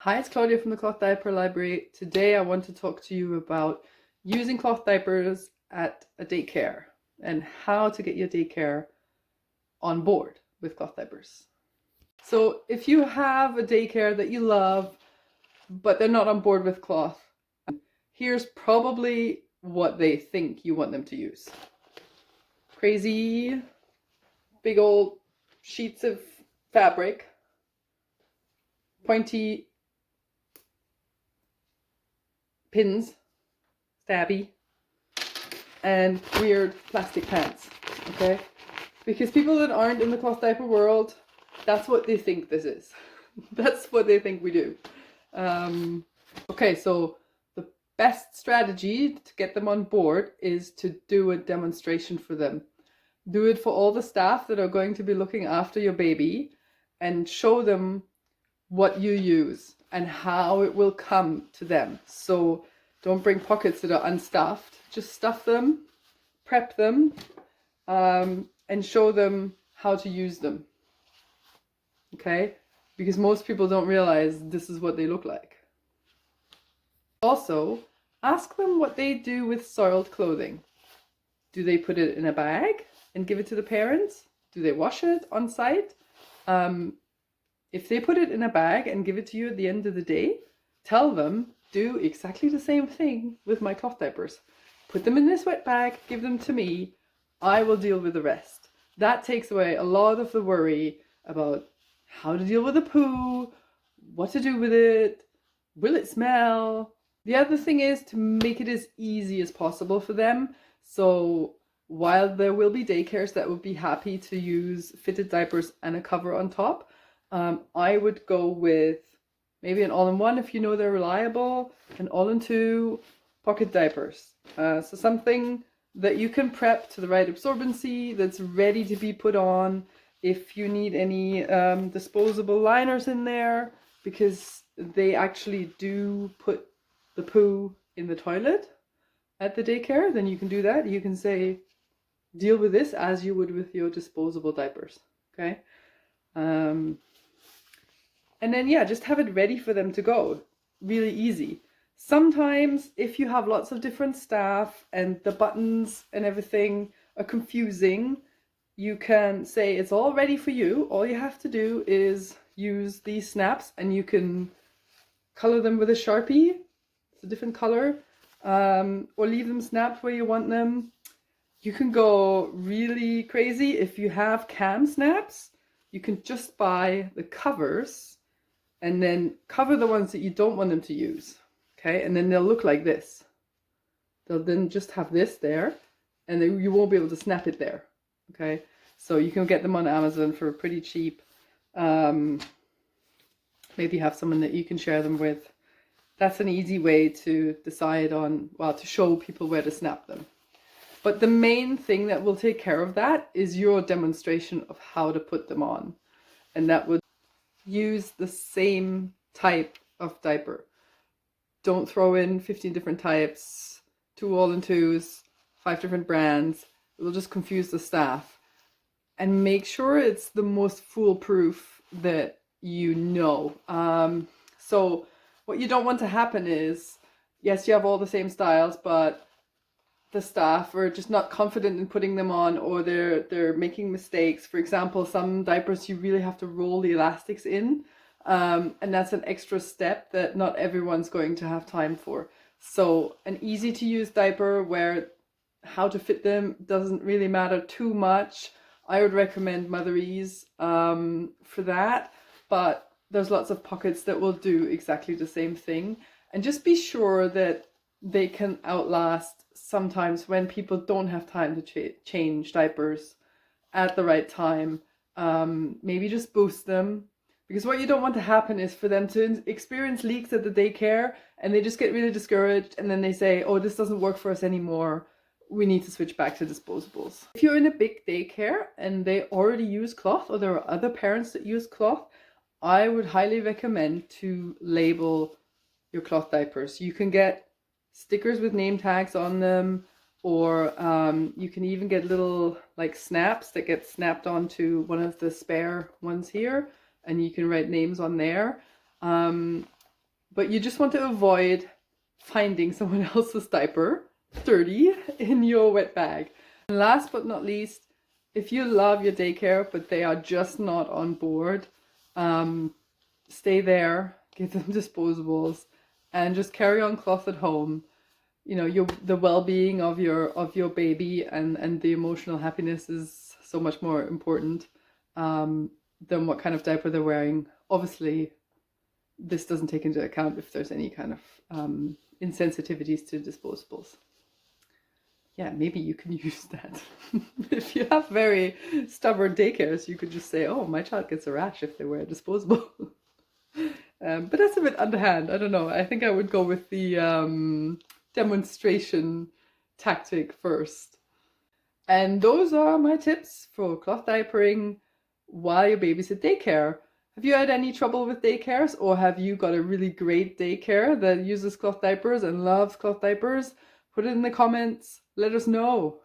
Hi, it's Claudia from the Cloth Diaper Library. Today I want to talk to you about using cloth diapers at a daycare and how to get your daycare on board with cloth diapers. So if you have a daycare that you love, but they're not on board with cloth, here's probably what they think you want them to use. Crazy big old sheets of fabric, pointy pins, stabby, and weird plastic pants, okay? Because people that aren't in the cloth diaper world, that's what they think this is. That's what they think we do. Okay, so the best strategy to get them on board is to do a demonstration for them. Do it for all the staff that are going to be looking after your baby and show them what you use and how it will come to them. So don't bring pockets that are unstuffed. Just stuff them, prep them, and show them how to use them. Okay? Because most people don't realize this is what they look like. Also, ask them what they do with soiled clothing. Do they put it in a bag and give it to the parents? Do they wash it on site? If they put it in a bag and give it to you at the end of the day, tell them, do exactly the same thing with my cloth diapers. Put them in this wet bag, give them to me, I will deal with the rest. That takes away a lot of the worry about how to deal with the poo, what to do with it, will it smell? The other thing is to make it as easy as possible for them. So while there will be daycares that would be happy to use fitted diapers and a cover on top, I would go with maybe an all-in-one if you know they're reliable, and all-in-two pocket diapers. So something that you can prep to the right absorbency, that's ready to be put on. If you need any disposable liners in there, because they actually do put the poo in the toilet at the daycare, then you can do that. You can say, deal with this as you would with your disposable diapers, okay? And then, yeah, just have it ready for them to go. Really easy. Sometimes if you have lots of different staff and the buttons and everything are confusing, you can say it's all ready for you. All you have to do is use these snaps and you can color them with a Sharpie. It's a different color. Or leave them snapped where you want them. You can go really crazy if you have cam snaps. You can just buy the covers and then cover the ones that you don't want them to use, okay? And then they'll look like this. They'll then just have this there, and then you won't be able to snap it there, okay? So you can get them on Amazon for pretty cheap. Maybe have someone that you can share them with. That's an easy way to decide on, well, to show people where to snap them. But the main thing that will take care of that is your demonstration of how to put them on. And that would use the same type of diaper. Don't throw in 15 different types, 2 all-in-twos, 5 different brands. It will just confuse the staff. And make sure it's the most foolproof that you know. So what you don't want to happen is, yes, you have all the same styles, but the staff are just not confident in putting them on, or they're making mistakes. For example, some diapers you really have to roll the elastics in, and that's an extra step that not everyone's going to have time for. So an easy to use diaper where how to fit them doesn't really matter too much. I would recommend Mother Ease for that, but there's lots of pockets that will do exactly the same thing. And just be sure that they can outlast sometimes when people don't have time to change diapers at the right time. Maybe just boost them, because what you don't want to happen is for them to experience leaks at the daycare and they just get really discouraged, and then they say, oh, this doesn't work for us anymore, we need to switch back to disposables. If you're in a big daycare and they already use cloth, or there are other parents that use cloth, I would highly recommend to label your cloth diapers. You can get stickers with name tags on them, or you can even get little like snaps that get snapped onto one of the spare ones here, and you can write names on there. but you just want to avoid finding someone else's diaper dirty in your wet bag. And last but not least, if you love your daycare but they are just not on board, stay there, give them disposables, and just carry on cloth at home. You know, the well-being of your baby and the emotional happiness is so much more important than what kind of diaper they're wearing. Obviously, this doesn't take into account if there's any kind of insensitivities to disposables. Yeah, maybe you can use that. If you have very stubborn daycares, you could just say, oh, my child gets a rash if they wear a disposable. But that's a bit underhand. I don't know. I think I would go with the demonstration tactic first. And those are my tips for cloth diapering while your baby's at daycare. Have you had any trouble with daycares, or have you got a really great daycare that uses cloth diapers and loves cloth diapers? Put it in the comments. Let us know.